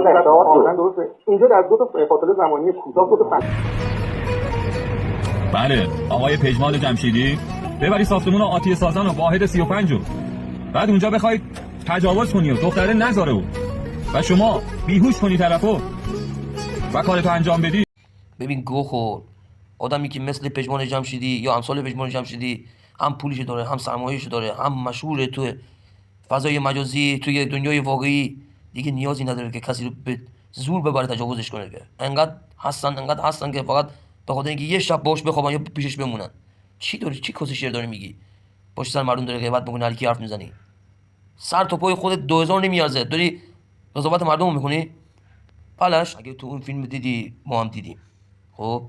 واقعا درسته. اینجا در دو تا فاصله زمانی کوتاه دو تا بله آقای پژمان جمشیدی ببری ساختمون آتیه سازان و واحد 35 رو بعد اونجا بخواید تجاوز کنی و دختره نذاره و شما بیهوش کنی طرفو و کارتو انجام بدی. ببین گو خور آدمی که مثل پژمان جمشیدی یا امثال پژمان جمشیدی هم پولش داره هم سرمایه‌اش داره هم مشهوره تو فضای مجازی توی دنیای واقعی دیگه نیازی نداره که کسی رو به زور ببره تجاوزش کنه. که انقدر هستن که فقط به خاطر اینکه یه شب باش بخوابن یا پیشش بمونن. چی داری چی کسی شعر داری میگی؟ باش سر مردم داره غیبت میکنی، هر کی حرف میزنی. سر تو پای خودت 2000 نمیارزه داری قضاوت مردم میکنی. پلش اگه تو اون فیلم دیدی ما هم دیدیم. خب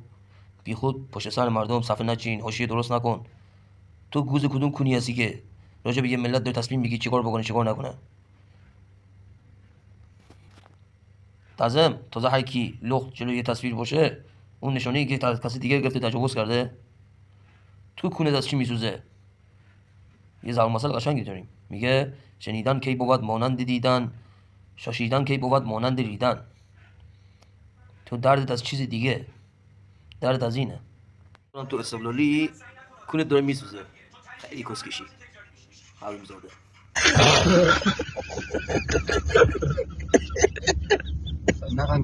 بی خود پشت سر مردم صفحه نچین، حاشیه درست نکن. تو گوز کدوم کونی هستی که راجع به یه ملت داری تصمیم میگی چیکار بکنه چیکار نکنه؟ تازه هر کی لخت جلوی یه تصویر باشه اون نشانه ای که کسی دیگه گرفته تجاوز کرده. تو کونت از چی میسوزه؟ یه ضرب مثل قشنگی داریم میگه شنیدن کی بود مانند دیدن، شاشیدن کی بود مانند ریدن. تو دردت از چیز دیگه، دردت از اینه. تو استقلالی کونت داره میسوزه. خیلی کسکشی حروم زاده. نقن